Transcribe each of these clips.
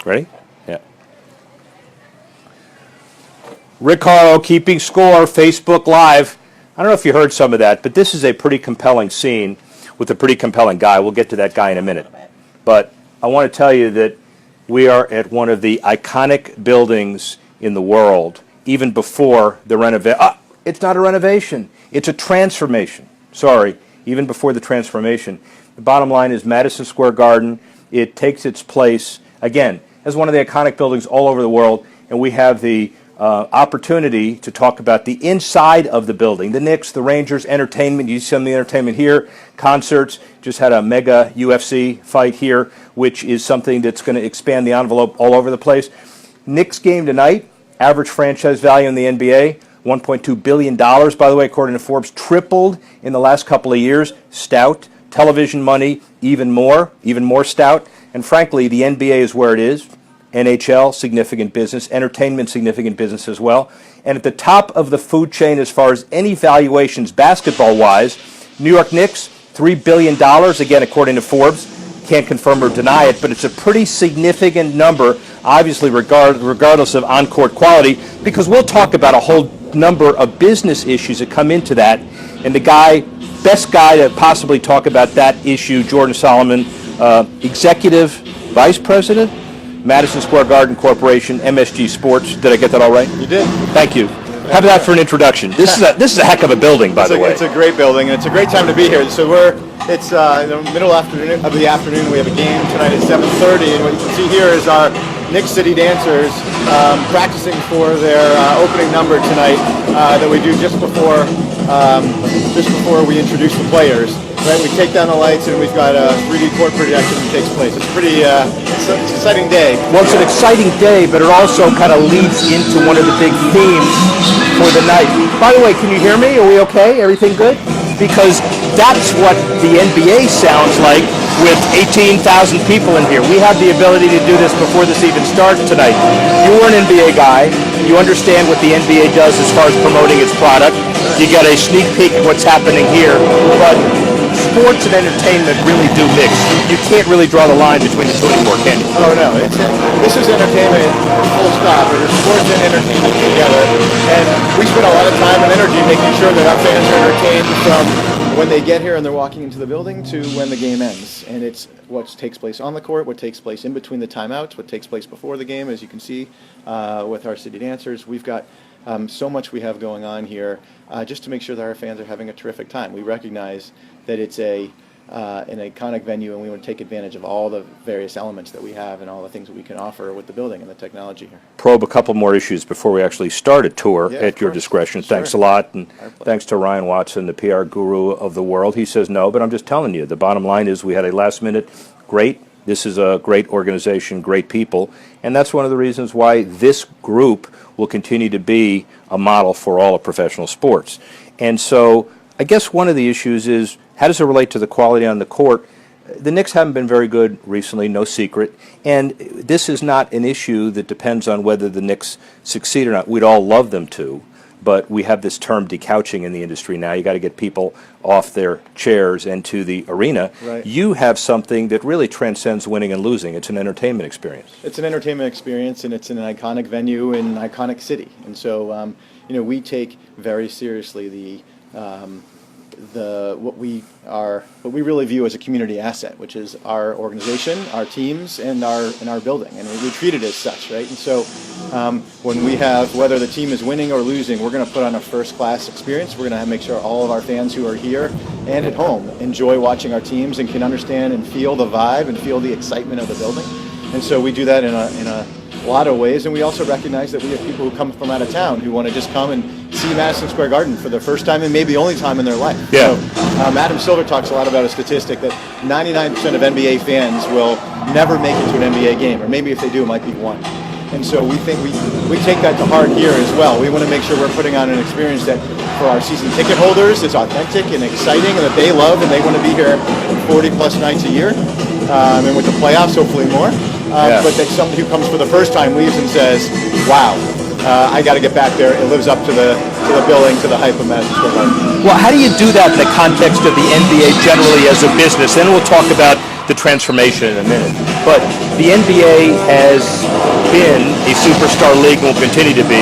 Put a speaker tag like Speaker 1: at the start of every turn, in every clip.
Speaker 1: Ready? Yeah. Rick Horrow keeping score, Facebook Live. I don't know if you heard some of that, but this is a pretty compelling scene with a pretty compelling guy. We'll get to that guy in a minute. But I want to tell you that we are at one of the iconic buildings in the world, even before the renovation. It's not a renovation. It's a transformation. Sorry, even before the transformation. The bottom line is Madison Square Garden. It takes its place, again, as one of the iconic buildings all over the world, and we have the opportunity to talk about the inside of the building, the Knicks, the Rangers, entertainment. You see some of the entertainment here, concerts. Just had a mega UFC fight here, which is something that's going to expand the envelope all over the place. Knicks game tonight, average franchise value in the NBA, $1.2 billion, by the way, according to Forbes, tripled in the last couple of years. Stout. Television money, even more stout. And frankly, the NBA is where it is. NHL, significant business. Entertainment, significant business as well. And at the top of the food chain as far as any valuations basketball-wise, New York Knicks, $3 billion, again, according to Forbes. Can't confirm or deny it, but it's a pretty significant number, obviously, regardless of on-court quality, because we'll talk about a whole number of business issues that come into that. And the best guy to possibly talk about that issue, Jordan Solomon, Executive Vice President, Madison Square Garden Corporation, MSG Sports. Did I get that all right?
Speaker 2: You did.
Speaker 1: Thank you. How about that for an introduction? This is a heck of a building, by the way.
Speaker 2: It's a great building, and it's a great time to be here. So it's in the middle of the afternoon. We have a game tonight at 7:30, and what you can see here is our Knicks City Dancers practicing for their opening number tonight that we do just before we introduce the players. Right, we take down the lights and we've got a 3D court projection that takes place. It's it's an exciting day.
Speaker 1: Well, it's an exciting day, but it also kind of leads into one of the big themes for the night. By the way, can you hear me? Are we okay? Everything good? Because that's what the NBA sounds like with 18,000 people in here. We have the ability to do this before this even starts tonight. You are an NBA guy. You understand what the NBA does as far as promoting its product. You got a sneak peek at what's happening here. But sports and entertainment really do mix. You can't really draw the line between the two anymore, can you?
Speaker 2: Oh, no. This is entertainment, full stop. It is sports and entertainment together. And we spend a lot of time and energy making sure that our fans are entertained from when they get here and they're walking into the building to when the game ends. And it's what takes place on the court, what takes place in between the timeouts, what takes place before the game, as you can see with our City Dancers. We've got so much we have going on here just to make sure that our fans are having a terrific time. We recognize that it's an iconic venue, and we want to take advantage of all the various elements that we have and all the things that we can offer with the building and the technology here.
Speaker 1: Probe a couple more issues before we actually start a tour at your discretion.
Speaker 2: Sure.
Speaker 1: Thanks a lot, and thanks to Ryan Watson, the PR guru of the world. He says no, but I'm just telling you, the bottom line is we had a last-minute this is a great organization, great people, and that's one of the reasons why this group will continue to be a model for all of professional sports. And so I guess one of the issues is, how does it relate to the quality on the court? The Knicks haven't been very good recently, no secret, and this is not an issue that depends on whether the Knicks succeed or not. We'd all love them to, but we have this term decouching in the industry now. You got to get people off their chairs and to the arena.
Speaker 2: Right.
Speaker 1: You have something that really transcends winning and losing. It's an entertainment experience.
Speaker 2: It's an entertainment experience, and it's an iconic venue in an iconic city. And so, we take very seriously what we really view as a community asset, which is our organization, our teams, and our building, and we treat it as such, right? And so, when we have, whether the team is winning or losing, we're going to put on a first-class experience. We're going to make sure all of our fans who are here and at home enjoy watching our teams and can understand and feel the vibe and feel the excitement of the building. And so we do that in a lot of ways, and we also recognize that we have people who come from out of town who want to just come and see Madison Square Garden for the first time and maybe the only time in their life.
Speaker 1: Yeah.
Speaker 2: So, Adam Silver talks a lot about a statistic that 99% of NBA fans will never make it to an NBA game, or maybe if they do, it might be one. And so we think we take that to heart here as well. We want to make sure we're putting on an experience that for our season ticket holders is authentic and exciting and that they love and they want to be here 40-plus nights a year, and with the playoffs, hopefully more. But that somebody who comes for the first time leaves and says, wow, I got to get back there. It lives up to the billing, to the hype of Madison Square Garden.
Speaker 1: Well, how do you do that in the context of the NBA generally as a business? Then we'll talk about the transformation in a minute. but the NBA has been a superstar league and will continue to be.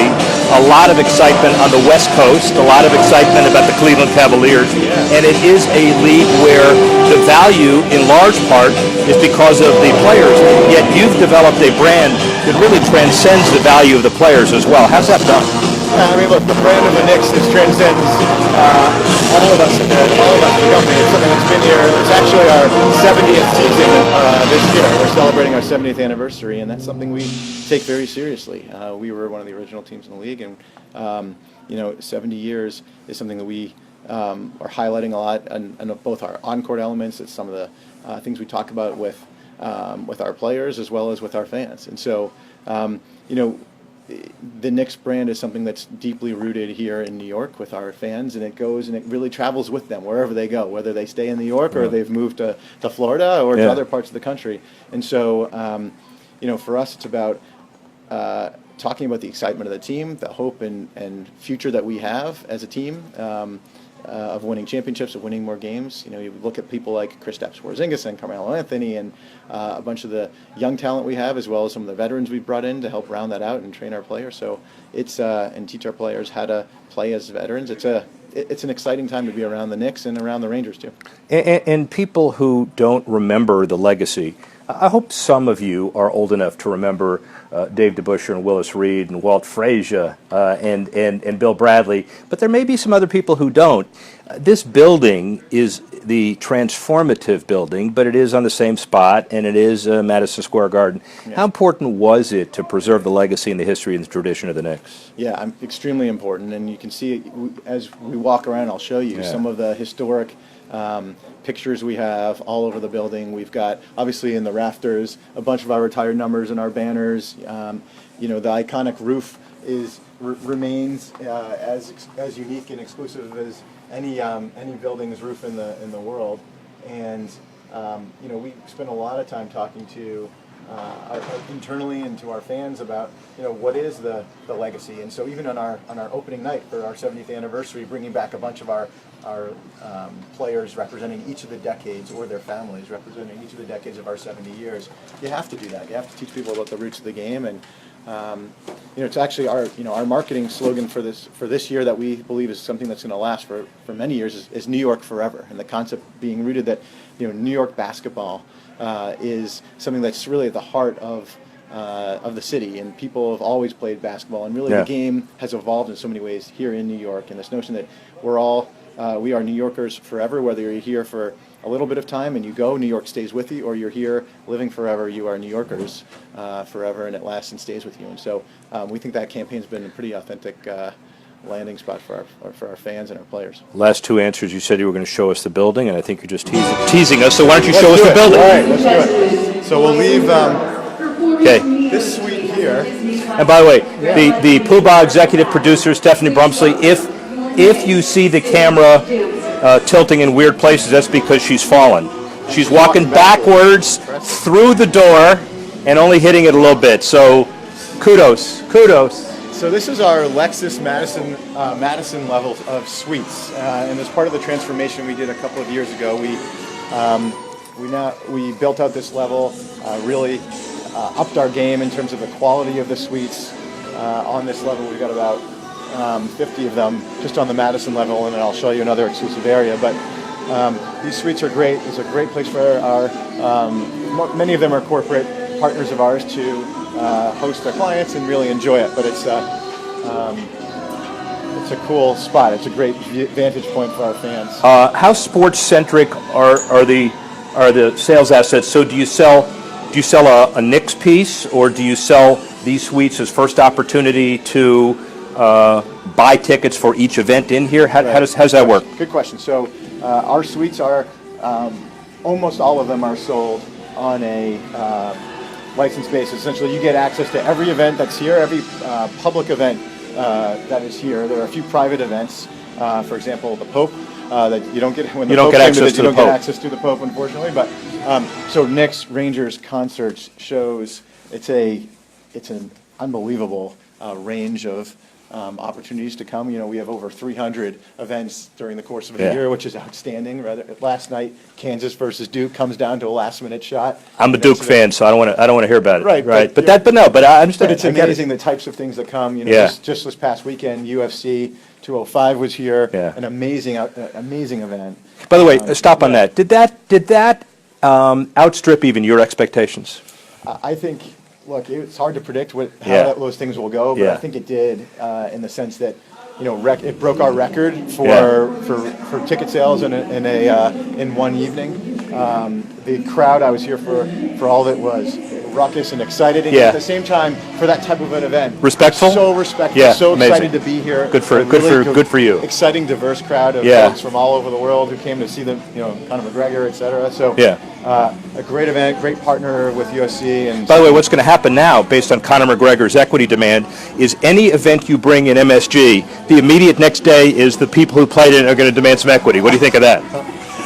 Speaker 1: A lot of excitement on the West Coast, a lot of excitement about the Cleveland Cavaliers, and it is a league where the value, in large part, is because of the players. Yet you've developed a brand that really transcends the value of the players as well. How's that done?
Speaker 2: I mean, look, the brand of the Knicks transcends all of us in the company. It's something that's been here. It's actually our 70th season this year. We're celebrating our 70th anniversary, and that's something we take very seriously. We were one of the original teams in the league, and 70 years is something that we are highlighting a lot, and both our on-court elements. It's some of the things we talk about with our players as well as with our fans, and so the Knicks brand is something that's deeply rooted here in New York with our fans, and it goes and it really travels with them wherever they go, whether they stay in New York or they've moved to Florida or to other parts of the country. And so, for us, it's about talking about the excitement of the team, the hope and future that we have as a team, of winning championships, of winning more games. You look at people like Kristaps Porzingis and Carmelo Anthony and a bunch of the young talent we have, as well as some of the veterans we've brought in to help round that out and train our players. So it's and teach our players how to play as veterans. It's an exciting time to be around the Knicks and around the Rangers too.
Speaker 1: And people who don't remember the legacy, I hope some of you are old enough to remember Dave DeBusschere and Willis Reed and Walt Frazier and Bill Bradley, but there may be some other people who don't. This building is the transformative building, but it is on the same spot, and it is Madison Square Garden. Yeah. How important was it to preserve the legacy and the history and the tradition of the Knicks?
Speaker 2: Yeah, extremely important, and you can see as we walk around, I'll show you some of the historic pictures we have all over the building. We've got, obviously in the rafters, a bunch of our retired numbers and our banners. The iconic roof remains as unique and exclusive as any building's roof in the world. And we spend a lot of time talking to internally and to our fans about what is the legacy. And so even on our opening night for our 70th anniversary, bringing back a bunch of our players representing each of the decades, or their families representing each of the decades of our 70 years, you have to do that. You have to teach people about the roots of the game. And it's actually our marketing slogan for this year that we believe is something that's going to last for many years is New York forever, and the concept being rooted that New York basketball is something that's really at the heart of the city, and people have always played basketball, and really the game has evolved in so many ways here in New York, and this notion that we are New Yorkers forever, whether you're here for a little bit of time and you go, New York stays with you, or you're here living forever, you are New Yorkers forever, and it lasts and stays with you. And so we think that campaign's been a pretty authentic landing spot for our fans and our players.
Speaker 1: Last two answers, you said you were going to show us the building, and I think you're just teasing us, so why don't you show us the building?
Speaker 2: All right, let's do it. So we'll leave this suite here.
Speaker 1: And by the way, the Poobah executive producer, Stephanie Brumsley, if you see the camera tilting in weird places, that's because she's fallen. She's walking backwards through the door and only hitting it a little bit. So kudos.
Speaker 2: So this is our Lexus Madison level of suites, and as part of the transformation we did a couple of years ago, we built out this level, really upped our game in terms of the quality of the suites. On this level, we've got about 50 of them just on the Madison level, and then I'll show you another exclusive area. But these suites are great. It's a great place for many of them are corporate partners of ours to host their clients and really enjoy it. But it's a cool spot. It's a great vantage point for our fans.
Speaker 1: How sports centric are the sales assets? So do you sell a Knicks piece, or do you sell these suites as first opportunity to buy tickets for each event in here? How does that work?
Speaker 2: Good question. So our suites are almost all of them are sold on a license basis. Essentially, you get access to every event that's here, every public event that is here. There are a few private events, for example, the Pope, that you don't get when the Pope comes to the Pope. You don't get access to the Pope, unfortunately. But so Knicks, Rangers, concerts, shows. It's an unbelievable range of opportunities to come. We have over 300 events during the course of a
Speaker 1: Yeah.
Speaker 2: year, which is outstanding. Last night, Kansas versus Duke comes down to a last-minute shot.
Speaker 1: I'm a Duke fan, so I don't want to hear about it.
Speaker 2: Right,
Speaker 1: right.
Speaker 2: but
Speaker 1: But I understand.
Speaker 2: But it's
Speaker 1: I get it.
Speaker 2: amazing the types of things that come.
Speaker 1: Yeah.
Speaker 2: Just this past weekend, UFC 205 was here.
Speaker 1: Yeah.
Speaker 2: An amazing event.
Speaker 1: By the way, stop on that. Did that outstrip even your expectations?
Speaker 2: I think, look, it's hard to predict how
Speaker 1: Yeah.
Speaker 2: those things will go, but
Speaker 1: Yeah.
Speaker 2: I think it did in the sense that it broke our record for ticket sales in one evening. The crowd I was here for all of it was ruckus and excited, and
Speaker 1: Yeah.
Speaker 2: at the same time for that type of an event.
Speaker 1: Respectful?
Speaker 2: So respectful.
Speaker 1: Yeah,
Speaker 2: So
Speaker 1: amazing.
Speaker 2: excited to be here.
Speaker 1: Good for-
Speaker 2: A
Speaker 1: good for you.
Speaker 2: Exciting, diverse crowd of
Speaker 1: Yeah.
Speaker 2: folks from all over the world who came to see Conor McGregor, et cetera. So
Speaker 1: Yeah.
Speaker 2: a great event, great partner with UFC. And
Speaker 1: By the way, what's going to happen now, based on Conor McGregor's equity demand, is any event you bring in MSG, the immediate next day is the people who played it are going to demand some equity. What do you think of that?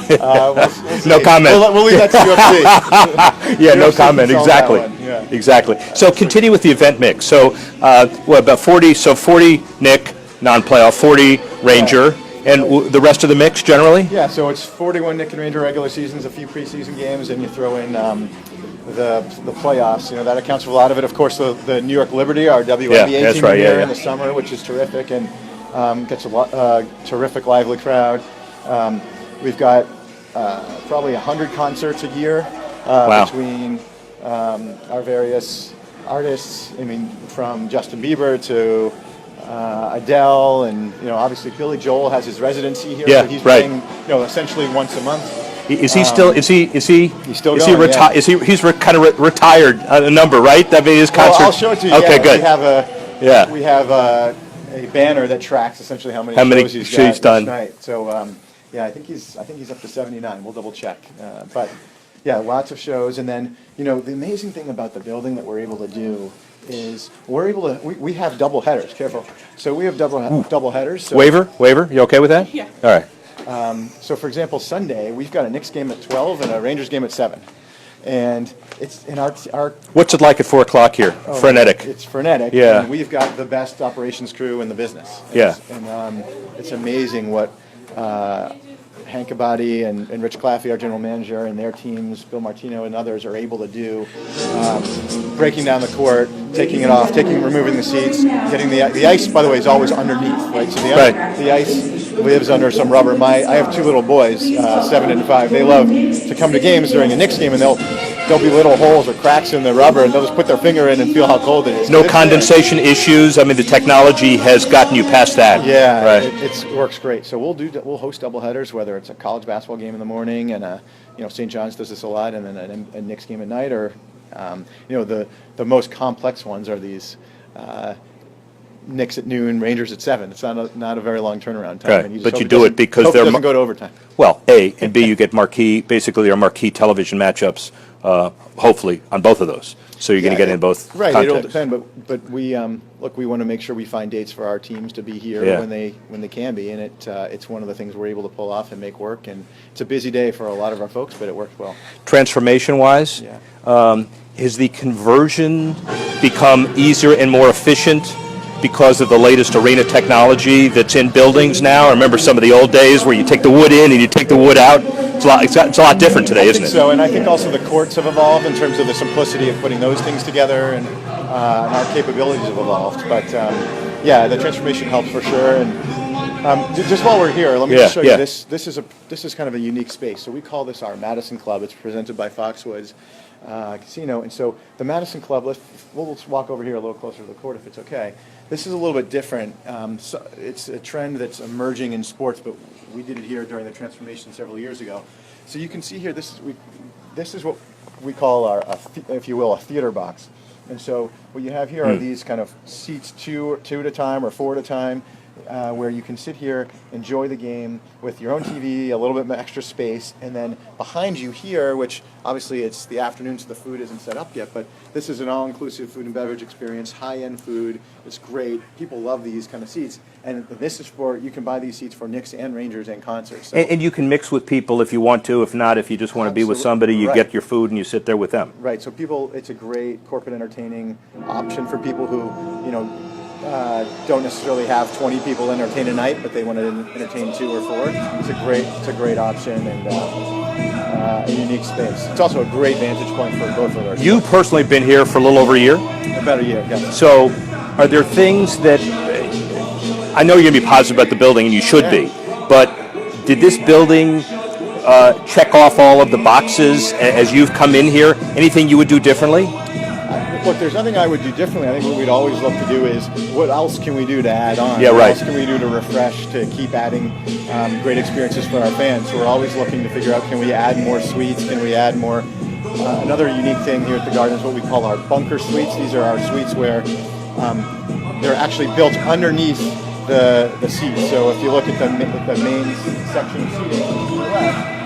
Speaker 2: we'll see.
Speaker 1: No comment.
Speaker 2: We'll leave that to UFC.
Speaker 1: Yeah, no
Speaker 2: UFC
Speaker 1: comment.
Speaker 2: can solve that
Speaker 1: Exactly.
Speaker 2: one, yeah.
Speaker 1: Exactly. So continue with the event mix. So about 40? So 40 Nick non-playoff, 40 Ranger, and the rest of the mix generally.
Speaker 2: Yeah, so it's 41 Nick and Ranger regular seasons, a few preseason games, and you throw in the playoffs. That accounts for a lot of it. Of course, the New York Liberty, our WNBA
Speaker 1: Yeah, that's
Speaker 2: team
Speaker 1: right,
Speaker 2: here
Speaker 1: yeah.
Speaker 2: in the summer, which is terrific and gets a terrific lively crowd. We've got probably 100 concerts a year
Speaker 1: Wow.
Speaker 2: between our various artists. I mean, from Justin Bieber to Adele, and obviously Billy Joel has his residency here.
Speaker 1: Yeah,
Speaker 2: so he's
Speaker 1: right.
Speaker 2: playing, essentially once a month.
Speaker 1: Is he still? Is he?
Speaker 2: He's still
Speaker 1: Is
Speaker 2: going,
Speaker 1: he
Speaker 2: yeah.
Speaker 1: Is he? He's kind of retired. A number, right? I mean, his concert.
Speaker 2: Well, I'll show it to you.
Speaker 1: Okay,
Speaker 2: yeah.
Speaker 1: good.
Speaker 2: We have a banner that tracks essentially how many shows he's
Speaker 1: shows he's
Speaker 2: got
Speaker 1: done.
Speaker 2: each night. So I think he's up to 79. We'll double check. But yeah, lots of shows, and then the amazing thing about the building that we're able to do is we're able to we have double headers. Careful. So we have double headers. So,
Speaker 1: Waiver. You okay with that?
Speaker 3: Yeah.
Speaker 1: All right.
Speaker 2: So for example, Sunday we've got a Knicks game at 12 and a Rangers game at 7, and it's in our
Speaker 1: What's it like at 4:00 here? Frenetic.
Speaker 2: It's frenetic.
Speaker 1: Yeah.
Speaker 2: And we've got the best operations crew in the business.
Speaker 1: Yeah.
Speaker 2: And it's amazing what Hank Abadi and Rich Claffey, our general manager, and their teams, Bill Martino and others, are able to do, breaking down the court, taking it off, removing the seats, getting the ice. By the way, is always underneath, right? So the ice lives under some rubber. I have two little boys, 7 and 5. They love to come to games during a Knicks game, and there'll be little holes or cracks in the rubber, and they'll just put their finger in and feel how cold it is.
Speaker 1: No condensation issues. I mean, the technology has gotten you past that.
Speaker 2: Yeah,
Speaker 1: Right.
Speaker 2: it works great. So we'll host doubleheaders, whether it's a college basketball game in the morning and St. John's does this a lot, and then a Knicks game at night, or the most complex ones are these Knicks at noon, Rangers at 7. It's not a very long turnaround time.
Speaker 1: Right,
Speaker 2: and
Speaker 1: but
Speaker 2: hope
Speaker 1: you
Speaker 2: it
Speaker 1: do it
Speaker 2: doesn't-
Speaker 1: because
Speaker 2: hope it
Speaker 1: they're
Speaker 2: doesn't go to overtime.
Speaker 1: Well, A, and B, you get basically our marquee television matchups, hopefully, on both of those. So you're going to get in both
Speaker 2: Right,
Speaker 1: contexts.
Speaker 2: it'll depend, but we we want to make sure we find dates for our teams to be here
Speaker 1: Yeah.
Speaker 2: when they can be, and it's one of the things we're able to pull off and make work. And it's a busy day for a lot of our folks, but it works well.
Speaker 1: Transformation-wise,
Speaker 2: Yeah.
Speaker 1: has the conversion become easier and more efficient because of the latest arena technology that's in buildings now? I remember some of the old days where you take the wood in and you take the wood out. It's a lot different today,
Speaker 2: I
Speaker 1: isn't
Speaker 2: think
Speaker 1: it?
Speaker 2: so, and I think also the courts have evolved in terms of the simplicity of putting those things together, and our capabilities have evolved. But the transformation helps for sure. And just while we're here, let me just show you this. This is kind of a unique space. So we call this our Madison Club. It's presented by Foxwoods Casino, and so the Madison Club. We'll just walk over here a little closer to the court if it's okay. This is a little bit different. So it's a trend that's emerging in sports, but we did it here during the transformation several years ago. So you can see here, this is what we call if you will, a theater box. And so what you have here are these kind of seats, two at a time or 4 at a time, where you can sit here, enjoy the game with your own TV, a little bit extra space, and then behind you here, which obviously it's the afternoon, so the food isn't set up yet, but this is an all-inclusive food and beverage experience, high-end food. It's great. People love these kind of seats, and this is you can buy these seats for Knicks and Rangers and concerts. So,
Speaker 1: And you can mix with people if you want to. If not, if you just want to be with somebody, you
Speaker 2: Right.
Speaker 1: get your food and you sit there with them.
Speaker 2: Right. So it's a great corporate entertaining option for people who, don't necessarily have 20 people entertain a night, but they want to entertain 2 or 4. It's a great option and a unique space. It's also a great vantage point for both of us.
Speaker 1: You personally been here for a little over a year.
Speaker 2: About a year, yeah.
Speaker 1: So, are there things that I know you're going to be positive about the building, and you should be, but did this building check off all of the boxes as you've come in here? Anything you would do differently?
Speaker 2: Look, there's nothing I would do differently. I think what we'd always look to do is what else can we do to add on?
Speaker 1: Yeah, right.
Speaker 2: What else can we do to refresh, to keep adding great experiences for our fans? So we're always looking to figure out, can we add more suites? Can we add more? Another unique thing here at the Garden is what we call our bunker suites. These are our suites where they're actually built underneath the seats. So if you look at the main section of seating to the left,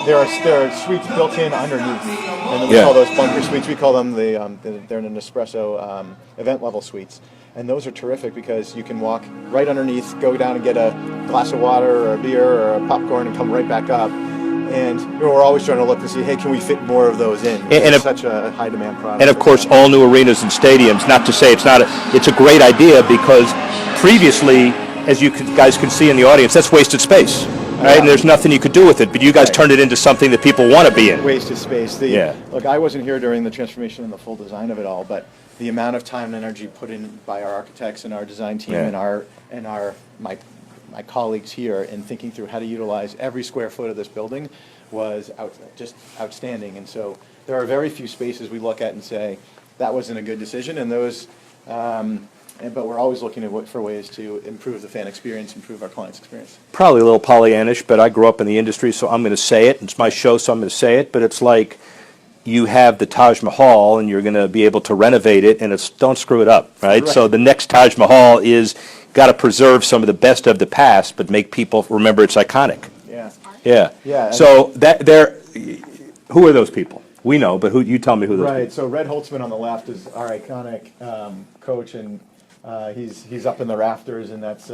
Speaker 2: there are suites built in underneath, and then we call those bunker suites. We call them they're an espresso event level suites, and those are terrific because you can walk right underneath, go down and get a glass of water or a beer or a popcorn, and come right back up. And we're always trying to look to see, hey, can we fit more of those in? It's such a high demand product.
Speaker 1: And of course, all new arenas and stadiums. Not to say it's a great idea, because previously, as you guys can see in the audience, that's wasted space. Right, and there's nothing you could do with it, but you guys turned it into something that people want to be in.
Speaker 2: Wasted space. Look, I wasn't here during the transformation and the full design of it all, but the amount of time and energy put in by our architects and our design team and my colleagues here in thinking through how to utilize every square foot of this building was just outstanding. And so there are very few spaces we look at and say that wasn't a good decision, and those. But we're always looking for ways to improve the fan experience, improve our clients' experience.
Speaker 1: Probably a little Pollyannish, but I grew up in the industry, so I'm going to say it. It's my show, so I'm going to say it. But it's like you have the Taj Mahal, and you're going to be able to renovate it, and don't screw it up, right? So the next Taj Mahal is got to preserve some of the best of the past, but make people remember it's iconic. Yeah. So who are those people? We know, but you tell me who those people are.
Speaker 2: Right. So Red Holtzman on the left is our iconic coach, and he's up in the rafters, and that's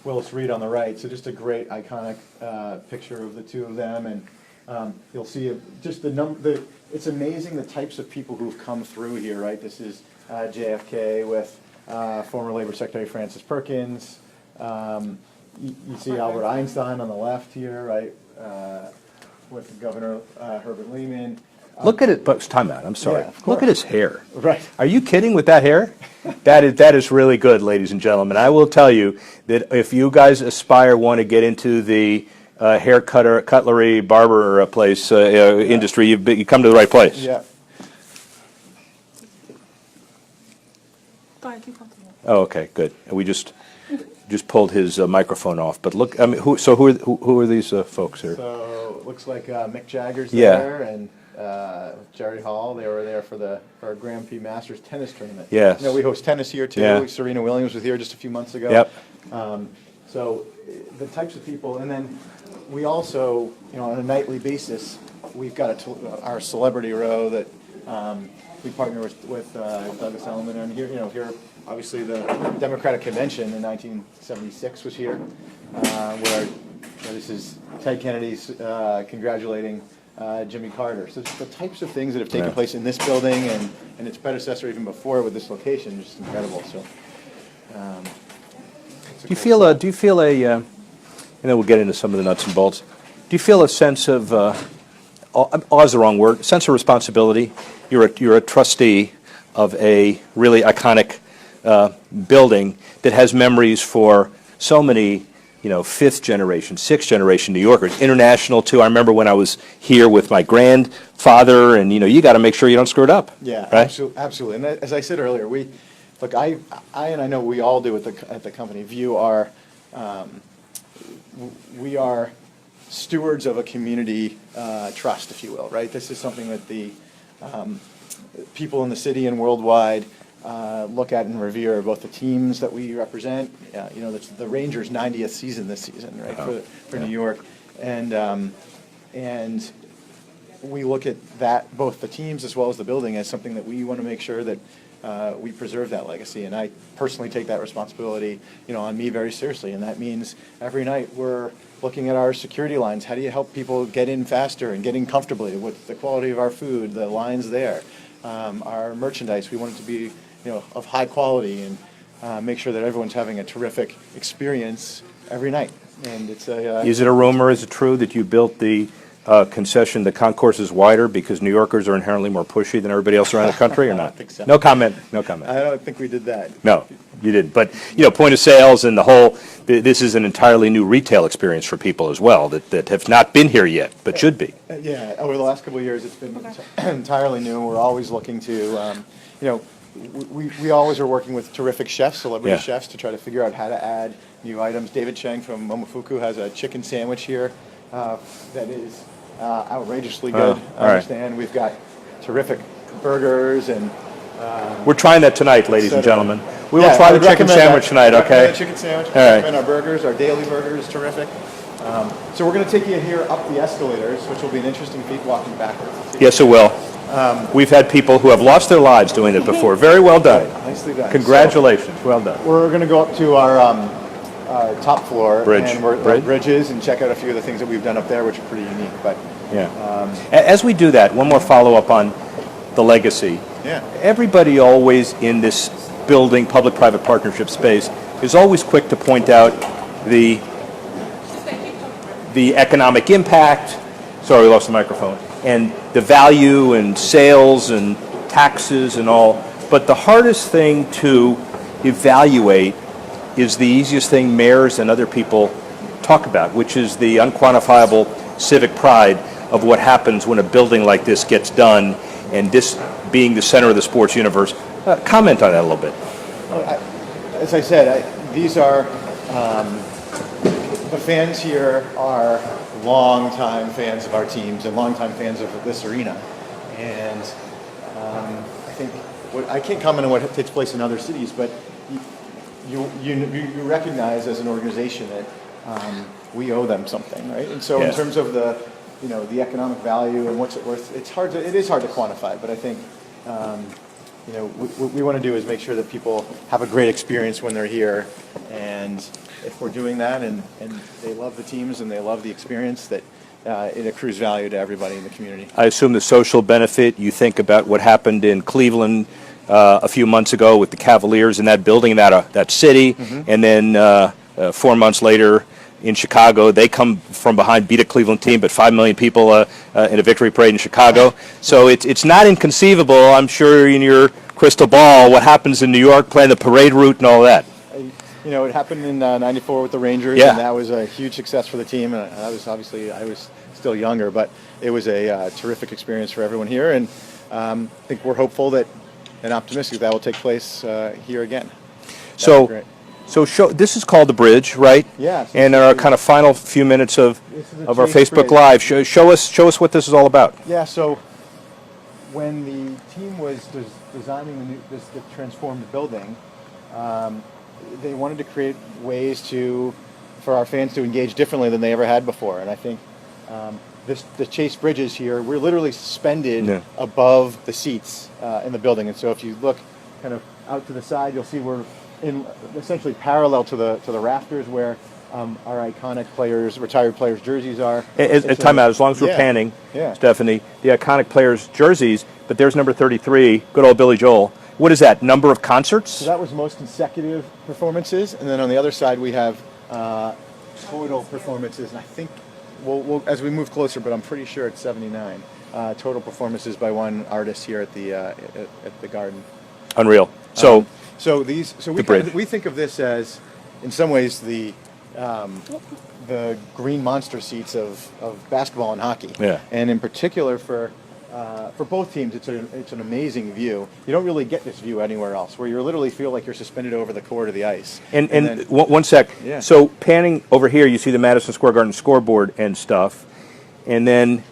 Speaker 2: Willis Reed on the right. So just a great iconic picture of the two of them, and you'll see just the number. It's amazing the types of people who've come through here. Right, this is JFK with former Labor Secretary Francis Perkins. You see Albert Einstein on the left here, right, with Governor Herbert Lehman.
Speaker 1: Look at it, but time out. I'm sorry.
Speaker 2: Yeah,
Speaker 1: look at his hair.
Speaker 2: Right.
Speaker 1: Are you kidding with that hair? That is really good, ladies and gentlemen. I will tell you that if you guys want to get into the hair cutlery, barber place industry, you come to the right place.
Speaker 2: Yeah.
Speaker 3: Go ahead, keep comfortable.
Speaker 1: Oh, okay, good. We just pulled his microphone off. But look, I mean, who are these folks here?
Speaker 2: So it looks like Mick Jagger's there, and Jerry Hall. They were there for our Grand Prix Masters tennis tournament.
Speaker 1: Yes.
Speaker 2: We host tennis here too.
Speaker 1: Yeah.
Speaker 2: Serena Williams was here just a few months ago.
Speaker 1: Yep.
Speaker 2: So the types of people, and then we also, on a nightly basis, we've got our celebrity row that we partner with Douglas Elliman, and here obviously the Democratic Convention in 1976 was here, where this is Ted Kennedy's congratulating Jimmy Carter. So the types of things that have taken place in this building and its predecessor even before with this location is just incredible. So,
Speaker 1: do you feel a, and then we'll get into some of the nuts and bolts. Do you feel a sense of, awe is the wrong word, sense of responsibility? You're a trustee of a really iconic building that has memories for so many, fifth generation, sixth generation New Yorkers, international too. I remember when I was here with my grandfather, and you got to make sure you don't screw it up.
Speaker 2: Yeah,
Speaker 1: right?
Speaker 2: absolutely. And as I said earlier, I know we all do at the company view our, we are stewards of a community trust, if you will. Right. This is something that the people in the city and worldwide look at and revere, both the teams that we represent. That's the Rangers' 90th season this season, right, for New York, and we look at that, both the teams as well as the building, as something that we want to make sure that we preserve that legacy. And I personally take that responsibility, on me very seriously. And that means every night we're looking at our security lines. How do you help people get in faster and get in comfortably? What's the quality of our food, the lines there, our merchandise? We want it to be of high quality and make sure that everyone's having a terrific experience every night. And it's
Speaker 1: Is it a rumor? Is it true that you built the concession? The concourse is wider because New Yorkers are inherently more pushy than everybody else around the country, or not?
Speaker 2: I think so.
Speaker 1: No comment. No comment.
Speaker 2: I don't think we did that.
Speaker 1: No, you didn't. But point of sales and the whole. This is an entirely new retail experience for people as well that have not been here yet, but should be.
Speaker 2: Yeah, over the last couple of years, it's been entirely new. We're always looking to, we always are working with terrific chefs, celebrity chefs, to try to figure out how to add new items. David Chang from Momofuku has a chicken sandwich here that is outrageously good. I understand. We've got terrific burgers and.
Speaker 1: We're trying that tonight, ladies and gentlemen. We will
Speaker 2: Yeah,
Speaker 1: try
Speaker 2: I
Speaker 1: the
Speaker 2: would
Speaker 1: chicken
Speaker 2: recommend
Speaker 1: sandwich
Speaker 2: that.
Speaker 1: tonight,
Speaker 2: Recommend
Speaker 1: okay?
Speaker 2: the chicken sandwich.
Speaker 1: All right.
Speaker 2: Recommend our burgers. Our daily burger is terrific. So we're going to take you here up the escalators, which will be an interesting feat walking backwards.
Speaker 1: Yes, it will. We've had people who have lost their lives doing it before. Very well done.
Speaker 2: Nicely done.
Speaker 1: Congratulations. Well done.
Speaker 2: So we're going to go up to our top floor
Speaker 1: Bridge.
Speaker 2: and bridges and check out a few of the things that we've done up there, which are pretty unique. But
Speaker 1: As we do that, one more follow-up on the legacy. Everybody always in this building, public-private partnership space, is always quick to point out the economic impact. Sorry, we lost the microphone. And the value and sales and taxes and all. But the hardest thing to evaluate is the easiest thing mayors and other people talk about, which is the unquantifiable civic pride of what happens when a building like this gets done, and this being the center of the sports universe. Comment on that a little bit.
Speaker 2: As I said, these are the fans here are longtime fans of our teams and longtime fans of this arena, and I think I can't comment on what takes place in other cities, but you recognize as an organization that we owe them something, right? And so in terms of the economic value and what's it worth, it is hard to quantify, but I think what we want to do is make sure that people have a great experience when they're here, and if we're doing that and they love the teams and they love the experience, that it accrues value to everybody in the community.
Speaker 1: I assume the social benefit, you think about what happened in Cleveland a few months ago with the Cavaliers in that building, that city, and then 4 months later in Chicago, they come from behind, beat a Cleveland team, but 5 million people in a victory parade in Chicago. So it's not inconceivable, I'm sure, in your crystal ball, what happens in New York, playing the parade route and all that.
Speaker 2: It happened in '94 with the Rangers,
Speaker 1: Yeah.
Speaker 2: and that was a huge success for the team. And I was still younger, but it was a terrific experience for everyone here. And I think we're hopeful and optimistic that will take place here again.
Speaker 1: So this is called the Bridge, right?
Speaker 2: Yeah.
Speaker 1: And our kind of final few minutes of our Facebook Live. Show us what this is all about.
Speaker 2: Yeah. So when the team was designing the transformed building, they wanted to create ways for our fans to engage differently than they ever had before. And I think the Chase bridges here, we're literally suspended above the seats in the building. And so if you look kind of out to the side, you'll see we're essentially parallel to the rafters where our iconic retired players' jerseys are.
Speaker 1: Time out, as long as we're panning, Stephanie, the iconic players' jerseys, but there's number 33, good old Billy Joel. What is that, number of concerts?
Speaker 2: So that was most consecutive performances, and then on the other side we have total performances, and I think we'll as we move closer, but I'm pretty sure it's 79 total performances by one artist here at the Garden.
Speaker 1: Unreal.
Speaker 2: We think of this as, in some ways, the green monster seats of basketball and hockey.
Speaker 1: Yeah.
Speaker 2: And in particular for both teams, it's an amazing view. You don't really get this view anywhere else, where you literally feel like you're suspended over the court of the ice.
Speaker 1: And then, one sec.
Speaker 2: Yeah.
Speaker 1: So panning over here, you see the Madison Square Garden scoreboard and stuff, and then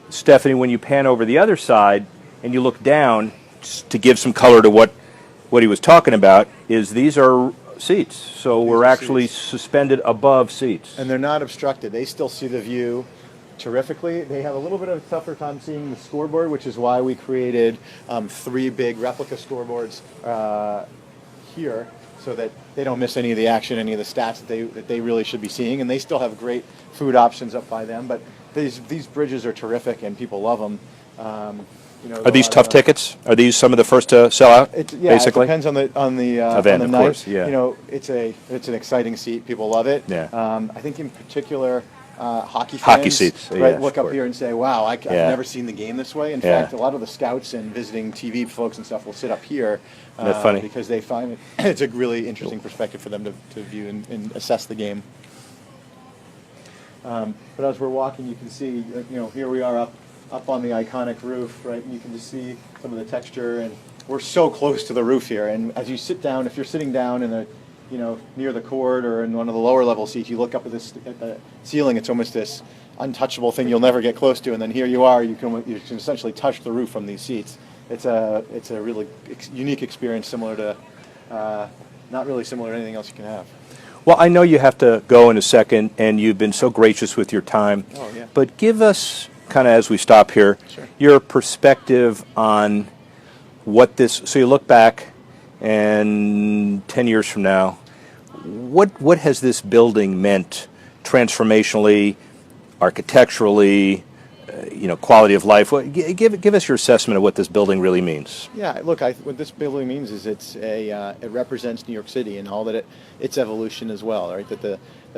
Speaker 1: Stephanie, when you pan over the other side and you look down, just to give some color to what he was talking about, is these are seats. So we're actually suspended above seats.
Speaker 2: And they're not obstructed. They still see the view terrifically. They have a little bit of a tougher time seeing the scoreboard, which is why we created 3 big replica scoreboards here, so that they don't miss any of the action, any of the stats that they really should be seeing. And they still have great food options up by them. But these bridges are terrific, and people love them.
Speaker 1: Are these tough tickets? Are these some of the first to sell out? Basically,
Speaker 2: it depends on the
Speaker 1: event,
Speaker 2: on
Speaker 1: of
Speaker 2: the
Speaker 1: course.
Speaker 2: night.
Speaker 1: Yeah.
Speaker 2: It's an exciting seat. People love it.
Speaker 1: Yeah.
Speaker 2: I think in particular, hockey fans,
Speaker 1: seats,
Speaker 2: right,
Speaker 1: yeah,
Speaker 2: look
Speaker 1: of
Speaker 2: up here and say, "Wow, I've
Speaker 1: Yeah.
Speaker 2: never seen the game this way." In
Speaker 1: Yeah.
Speaker 2: fact, a lot of the scouts and visiting TV folks and stuff will sit up here
Speaker 1: Isn't that funny?
Speaker 2: because they find it's a really interesting perspective for them to view and assess the game. But as we're walking, you can see, here we are up on the iconic roof, right? And you can just see some of the texture, and we're so close to the roof here. And as you sit down, if you're sitting down in the, near the court or in one of the lower level seats, you look up at the ceiling. It's almost this untouchable thing you'll never get close to. And then here you are, you can essentially touch the roof from these seats. It's a really unique experience, similar to, not really similar to anything else you can have.
Speaker 1: Well, I know you have to go in a second, and you've been so gracious with your time.
Speaker 2: Oh, yeah.
Speaker 1: But give us, kind of as we stop here,
Speaker 2: Sure.
Speaker 1: your perspective on what this. So you look back, and 10 years from now, what has this building meant transformationally, architecturally, quality of life? Give us your assessment of what this building really means.
Speaker 2: Yeah, look, what this building means is it represents New York City and all that its evolution as well, right? That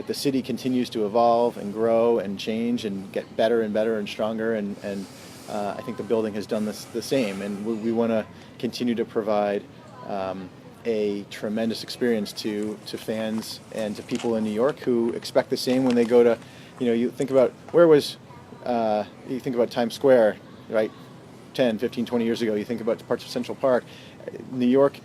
Speaker 2: the city continues to evolve and grow and change and get better and better and stronger, and I think the building has done the same, and we want to continue to provide a tremendous experience to fans and to people in New York who expect the same when they go to, you think about you think about Times Square, right? 10, 15, 20 years ago, you think about parts of Central Park. New York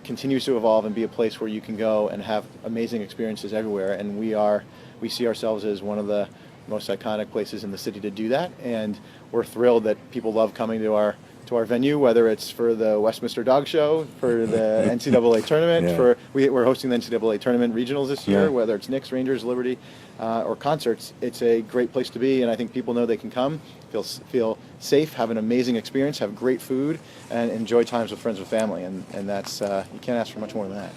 Speaker 2: continues to evolve and be a place where you can go and have amazing experiences everywhere. And we see ourselves as one of the most iconic places in the city to do that. And we're thrilled that people love coming to our venue, whether it's for the Westminster Dog Show, for the NCAA tournament,
Speaker 1: Yeah.
Speaker 2: we're hosting the NCAA tournament regionals this year,
Speaker 1: Yeah.
Speaker 2: whether it's Knicks, Rangers, Liberty, or concerts. It's a great place to be, and I think people know they can come, feel safe, have an amazing experience, have great food, and enjoy times with friends and family, and that's you can't ask for much more than that.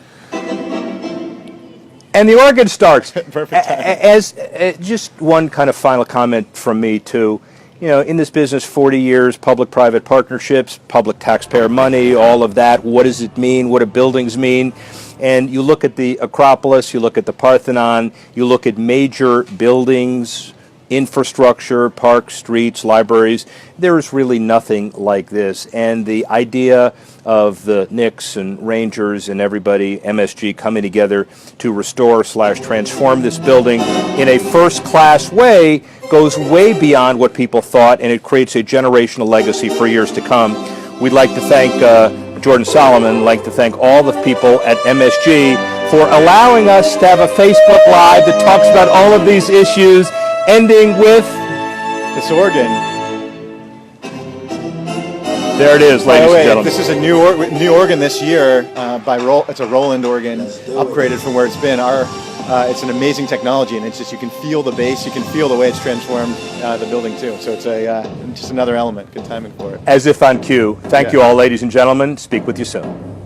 Speaker 1: And the organ starts.
Speaker 2: Perfect time.
Speaker 1: As just one kind of final comment from me too. In this business, 40 years, public-private partnerships, public taxpayer money, all of that. What does it mean? What do buildings mean? And you look at the Acropolis, you look at the Parthenon, you look at major buildings, infrastructure, parks, streets, libraries. There is really nothing like this. And the idea of the Knicks and Rangers and everybody, MSG, coming together to restore/transform this building in a first-class way goes way beyond what people thought, and it creates a generational legacy for years to come. We'd like to thank Jordan Solomon, like to thank all the people at MSG for allowing us to have a Facebook Live that talks about all of these issues, ending with
Speaker 2: This organ.
Speaker 1: there it is,
Speaker 2: By
Speaker 1: ladies
Speaker 2: the way,
Speaker 1: and gentlemen.
Speaker 2: this is a new organ this year It's a Roland organ, upgraded from where it's been. It's an amazing technology, and it's just you can feel the bass, you can feel the way it's transformed the building too. So it's just another element. Good timing for it.
Speaker 1: As if on cue. Thank you all, ladies and gentlemen. Speak with you soon.